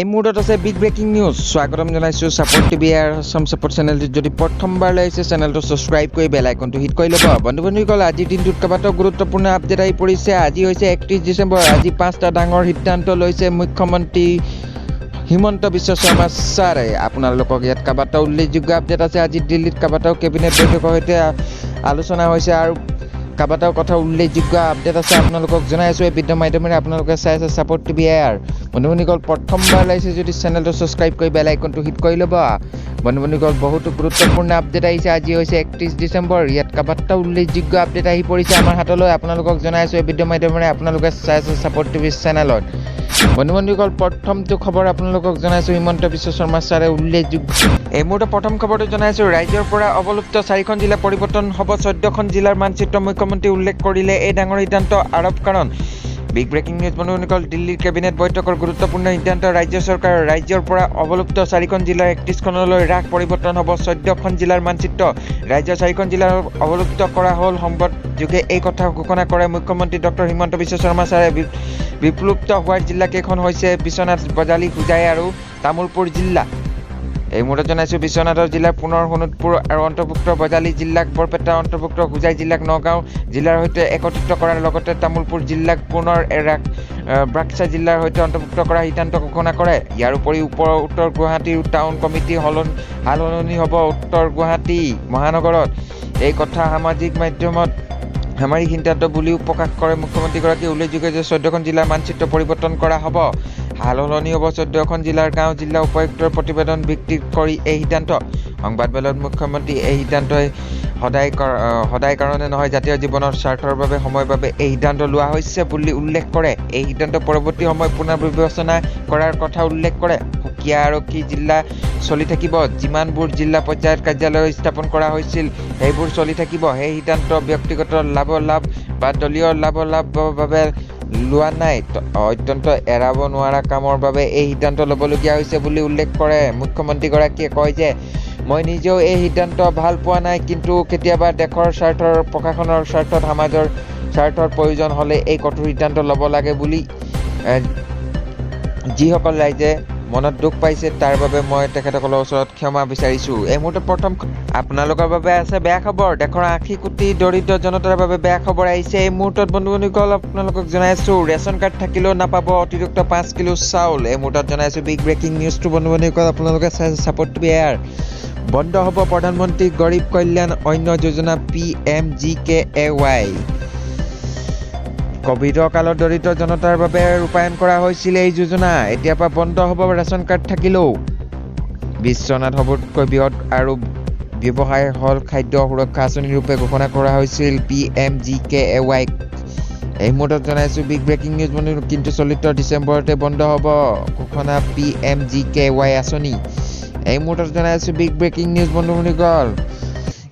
এই মুহূৰ্তত আছে বিগ ব্ৰেকিং নিউজ। স্বাগতম জনাইছোঁ সাপোৰ্ট টিভি আৰু আসাম সাপোৰ্ট চেনেলটো যদি প্ৰথমবাৰ লাগিছে চেনেলটো সাবস্ক্ৰাইব কৰি বেল আইকনটো হিট কৰি ল'ব। বন্ধু-বান্ধৱীসকল, আজিৰ দিনটোত কেইবাটাও গুৰুত্বপূৰ্ণ আপডেট আহি পৰিছে। আজি হৈছে 31 ডিচেম্বৰ। আজি 5টা ডাঙৰ সিদ্ধান্ত লৈছে মুখ্যমন্ত্ৰী হিমন্ত বিশ্ব শৰ্মা ছাৰে। আপোনালোকক ইয়াত কেইবাটাও উল্লেখযোগ্য আপডেট আছে। আজি দিল্লীত কেইবাটাও কেবিনেট বৈঠকৰ সৈতে আলোচনা হৈছে আৰু কেইবাটাও কথা উল্লেখযোগ্য আপডেট আছে আপোনালোকক জনাই আছোঁ। এই ভিডিঅ'ৰ মাধ্যমেৰে আপোনালোকে চাই আছে সাপোৰ্ট টিভি এয়াৰ। বন্ধু-বান্ধৱীসকল, প্ৰথমবাৰ লাগিছে যদি চেনেলটো সাবস্ক্ৰাইব কৰি বেল আইকনটো হিট কৰি ল'ব। বন্ধু-বান্ধৱীসকল, বহুতো গুৰুত্বপূৰ্ণ আপডেট আহিছে। আজি হৈছে 31 ডিচেম্বৰ। ইয়াত কেইবাটাও উল্লেখযোগ্য আপডেট আহি পৰিছে আমাৰ হাতলৈ। আপোনালোকক জনাই আছোঁ এই ভিডিঅ'ৰ মাধ্যমেৰে আপোনালোকে চাই আছে সাপোৰ্ট টিভি চেনেলত। বন্ধু-বান্ধৱীসকল, প্ৰথমটো খবৰ আপোনালোকক জনাইছোঁ হিমন্ত বিশ্ব শৰ্মা ছাৰে উল্লেখযোগ্য। এই মুহূৰ্তত প্ৰথম খবৰটো জনাইছোঁ। ৰাজ্যৰ পৰা অৱলুপ্ত 4খন জিলা পৰিৱৰ্তন হ'ব 14খন জিলাৰ মানচিত্ৰ। মুখ্যমন্ত্ৰী উল্লেখ কৰিলে এই ডাঙৰ সিদ্ধান্ত আৰৱ কাৰণ। Big breaking news. বন্ধুসকল, দিল্লীৰ কেবিনেট বৈঠকৰ গুৰুত্বপূৰ্ণ সিদ্ধান্ত। ৰাজ্য চৰকাৰৰ ৰাজ্যৰ পৰা অৱলুপ্ত 4খন জিলাৰ 31খনলৈ হ্ৰাস, পৰিৱৰ্তন হ'ব 14খন জিলাৰ মানচিত্ৰ। ৰাজ্যৰ 4খন জিলা অৱলুপ্ত কৰা হ'ল। সংবাদ যোগে এই কথা ঘোষণা কৰে মুখ্যমন্ত্ৰী ডক্টৰ হিমন্ত বিশ্ব শৰ্মা ছাৰে। বিপ্লুপ্ত হোৱাৰ জিলাকেইখন হৈছে বিশ্বনাথ, বজালী, হোজাই আৰু তামুলপুৰ জিলা। এই মুহূৰ্তত জনাইছোঁ বিশ্বনাথৰ জিলাক পুনৰ শোণিতপুৰ আৰু অন্তৰ্ভুক্ত, বজালী জিলাক বৰপেটা অন্তৰ্ভুক্ত, হোজাই জিলাক নগাঁও জিলাৰ সৈতে একত্ৰিত কৰাৰ লগতে তামুলপুৰ জিলাক পুনৰ বাক্সা জিলাৰ সৈতে অন্তৰ্ভুক্ত কৰাৰ সিদ্ধান্ত ঘোষণা কৰে। ইয়াৰ উপৰি উত্তৰ গুৱাহাটীৰ টাউন কমিটি সালসলনি হ'ব উত্তৰ গুৱাহাটী মহানগৰত। এই কথা সামাজিক মাধ্যমত সামৰিক সিদ্ধান্ত বুলিও প্ৰকাশ কৰে মুখ্যমন্ত্ৰীগৰাকীয়ে। উল্লেখযোগ্য যে 14খন জিলাৰ মানচিত্ৰ পৰিৱৰ্তন কৰা হ'ব। সালসলনি হ'ব 14খন জিলাৰ। গাঁও জিলা উপায়ুক্তৰ প্ৰতিবেদন ভিত্তি কৰি এই সিদ্ধান্ত। সংবাদমেলত মুখ্যমন্ত্ৰী এই সিদ্ধান্তই সদায় কাৰণে নহয়, জাতীয় জীৱনৰ স্বাৰ্থৰ বাবে সময়ৰ বাবে এই সিদ্ধান্ত লোৱা হৈছে বুলি উল্লেখ কৰে। এই সিদ্ধান্ত পৰৱৰ্তী সময় পুনৰ বিবেচনা কৰাৰ কথা উল্লেখ কৰে। সুকীয়া আৰক্ষী জিলা চলি থাকিব। যিমানবোৰ জিলা পঞ্চায়ত কাৰ্যালয় স্থাপন কৰা হৈছিল সেইবোৰ চলি থাকিব। সেই সিদ্ধান্ত ব্যক্তিগত লাভ বা দলীয় লাভৰ বাবে লোৱা নাই। অত্যন্ত এৰাব নোৱাৰা কামৰ বাবে এই সিদ্ধান্ত ল'বলগীয়া হৈছে বুলি উল্লেখ কৰে। মুখ্যমন্ত্ৰীগৰাকীয়ে কয় যে, মই নিজেও এই সিদ্ধান্ত ভাল পোৱা নাই, কিন্তু কেতিয়াবা দেশৰ স্বাৰ্থৰ, প্ৰশাসনৰ স্বাৰ্থত, সমাজৰ স্বাৰ্থৰ প্ৰয়োজন হ'লে এই কঠোৰ সিদ্ধান্ত ল'ব লাগে বুলি যিসকল ৰাইজে মনত দুখ পাইছে তাৰ বাবে মই তেখেতসকলৰ ওচৰত ক্ষমা বিচাৰিছোঁ। এই মুহূৰ্তত প্ৰথম আপোনালোকৰ বাবে আছে বেয়া খবৰ। দেশৰ 80 কোটি দৰিদ্ৰ জনতাৰ বাবে বেয়া খবৰ আহিছে। এই মুহূৰ্তত বন্ধু-বান্ধৱীসকল, আপোনালোকক জনাইছোঁ ৰেচন কাৰ্ড থাকিলেও নাপাব অতিৰিক্ত 5 কিলো চাউল। এই মুহূৰ্তত জনাইছোঁ বিগ ব্ৰেকিং নিউজটো। বন্ধু-বান্ধৱীসকল, আপোনালোকে চাইছে সাপোৰ্ট টিভি এয়াৰ। বন্ধ হ'ব প্ৰধানমন্ত্ৰী গৰীব কল্যাণ অন্ন যোজনা PMGKAY। কভিডৰ কালত দৰিদ্ৰ জনতাৰ বাবে ৰূপায়ণ কৰা হৈছিল এই যোজনা। এতিয়াৰ পৰা বন্ধ হ'ব ৰেচন কাৰ্ড থাকিলেও। বিশ্বনাথ সবতকৈ বৃহৎ আৰু ব্যৱসায় হ'ল খাদ্য সুৰক্ষা আঁচনি ৰূপে ঘোষণা কৰা হৈছিল PMGKAY। এই মুহূৰ্তত জনাইছোঁ বিগ ব্ৰেকিং নিউজ। কিন্তু চলিত ডিচেম্বৰতে বন্ধ হ'ব ঘোষণা PMGKAY আঁচনি। এই মুহূৰ্তত জনাইছোঁ বিগ ব্ৰেকিং নিউজ। বন্ধু-বান্ধৱীসকল,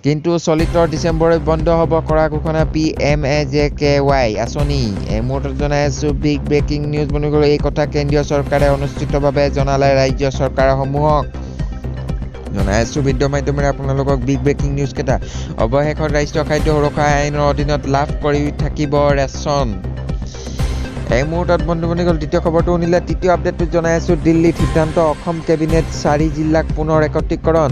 কিন্তু চলিত ডিচেম্বৰত বন্ধ হ'ব কৰা ঘোষণা PMGKAY আঁচনি। এই মুহূৰ্তত জনাইছোঁ বিগ ব্ৰেকিং নিউজ। বন্ধুসকল, এই কথা কেন্দ্ৰীয় চৰকাৰে অনুষ্ঠিতভাৱে জনালে ৰাজ্য চৰকাৰসমূহক। জনাইছোঁ ভিডিঅ'ৰ মাধ্যমেৰে আপোনালোকক বিগ ব্ৰেকিং নিউজ কেইটা। অৱশেষত ৰাষ্ট্ৰীয় খাদ্য সুৰক্ষা আইনৰ অধীনত লাভ কৰি থাকিব ৰেচন। এই মুহূৰ্তত বন্ধু-বান্ধৱীসকল, দ্বিতীয় খবৰটো শুনিলে। তৃতীয় আপডেটটো জনাই আছোঁ দিল্লীত সিদ্ধান্ত। অসম কেবিনেট 4 জিলাক পুনৰ একত্ৰীকৰণ।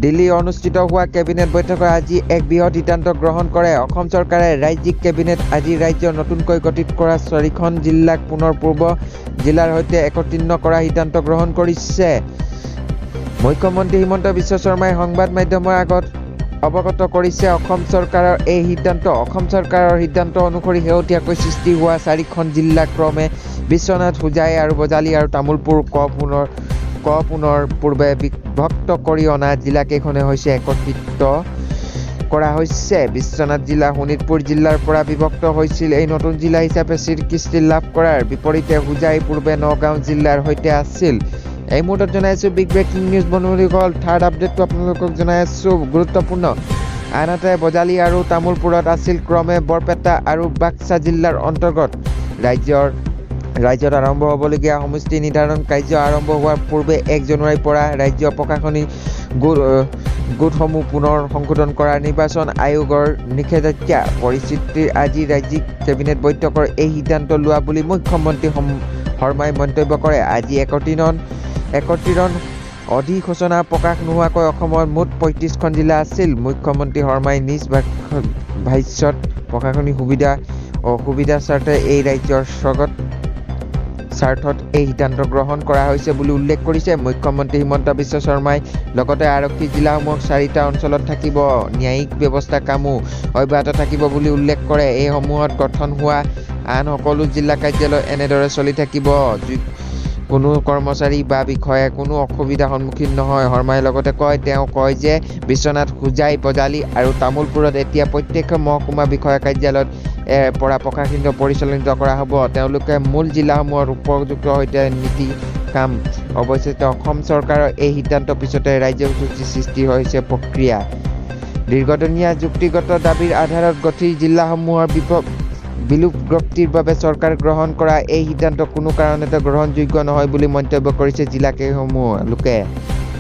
দিল্লী অনুষ্ঠিত হোৱা কেবিনেট বৈঠকত আজি এক বৃহৎ সিদ্ধান্ত গ্ৰহণ কৰে অসম চৰকাৰে। ৰাজ্যিক কেবিনেট আজি ৰাজ্যৰ নতুনকৈ গঠিত কৰা 4খন জিলাক পুনৰ পূৰ্ব জিলাৰ সৈতে একত্ৰিত কৰাৰ সিদ্ধান্ত গ্ৰহণ কৰিছে। মুখ্যমন্ত্ৰী হিমন্ত বিশ্ব শৰ্মাই সংবাদ মাধ্যমৰ আগত অৱগত কৰিছে অসম চৰকাৰৰ এই সিদ্ধান্ত। অসম চৰকাৰৰ সিদ্ধান্ত অনুসৰি শেহতীয়াকৈ সৃষ্টি হোৱা 4খন জিলা ক্ৰমে বিশ্বনাথ, হোজাই আৰু বজালী আৰু তামুলপুৰ পুনৰ পূৰ্বে বিভক্ত কৰি অনা জিলাকেইখনে হৈছে একত্ৰিত কৰা হৈছে। বিশ্বনাথ জিলা শোণিতপুৰ জিলাৰ পৰা বিভক্ত হৈছিল। এই নতুন জিলা হিচাপে স্বীকৃতি লাভ কৰাৰ বিপৰীতে হোজাই পূৰ্বে নগাঁও জিলাৰ সৈতে আছিল। এই মুহূৰ্তত জনাইছোঁ বিগ ব্ৰেকিং নিউজ। বন্ধুসকল, থাৰ্ড আপডেটটো আপোনালোকক জনাই আছোঁ গুৰুত্বপূৰ্ণ। আনহাতে বজালী আৰু তামুলপুৰত আছিল ক্ৰমে বৰপেটা আৰু বাক্সা জিলাৰ অন্তৰ্গত। ৰাজ্যত আৰম্ভ হ'বলগীয়া সমষ্টি নিৰ্ধাৰণ কাৰ্য আৰম্ভ হোৱাৰ পূৰ্বে 1 জানুৱাৰীৰ পৰা ৰাজ্য প্ৰশাসনিক গোটসমূহ পুনৰ সংশোধন কৰাৰ নিৰ্বাচন আয়োগৰ নিষেধাজ্ঞা পৰিস্থিতিৰ আজি ৰাজ্যিক কেবিনেট বৈঠকৰ এই সিদ্ধান্ত লোৱা বুলি মুখ্যমন্ত্ৰী শৰ্মাই মন্তব্য কৰে। আজি একত্ৰিৰণ অধিসূচনা প্ৰকাশ নোহোৱাকৈ অসমৰ মুঠ ৩৫খন জিলা আছিল। মুখ্যমন্ত্ৰী শৰ্মাই নিজ ভাষ্যত প্ৰশাসনিক সুবিধাৰ স্বাৰ্থে এই ৰাজ্যৰ স্বাৰ্থত এই সিদ্ধান্ত গ্ৰহণ কৰা হৈছে বুলি উল্লেখ কৰিছে। মুখ্যমন্ত্ৰী হিমন্ত বিশ্ব শৰ্মাই লগতে আৰক্ষী জিলাসমূহক 4টা অঞ্চলত থাকিব ন্যায়িক ব্যৱস্থা কামো অব্যাহত থাকিব বুলি উল্লেখ কৰে। এইসমূহত গঠন হোৱা আন সকলো জিলা কাৰ্যালয় এনেদৰে চলি থাকিব। কোনো কৰ্মচাৰী বা বিষয়াই কোনো অসুবিধাৰ সন্মুখীন নহয়। শৰ্মাই লগতে তেওঁ কয় যে বিশ্বনাথ, হোজাই, বজালী আৰু তামুলপুৰত এতিয়া প্ৰত্যেক মহকুমা বিষয়া কাৰ্যালয়ত পৰা প্ৰশাসন পৰিচালিত কৰা হ'ব। তেওঁলোকে মূল জিলাসমূহৰ উপযুক্ত সৈতে নীতি কাম। অৱশ্যে অসম চৰকাৰৰ এই সিদ্ধান্তৰ পিছতে ৰাজ্যৰ সৃষ্টি হৈছে প্ৰক্ৰিয়া। দীৰ্ঘদিনীয়া যুক্তিগত দাবীৰ আধাৰত গঠিত জিলাসমূহৰ বিলুপ্তিৰ বাবে চৰকাৰে গ্ৰহণ কৰা এই সিদ্ধান্ত কোনো কাৰণতে গ্ৰহণযোগ্য নহয় বুলি মন্তব্য কৰিছে জিলাকেইসমূহৰ লোকে।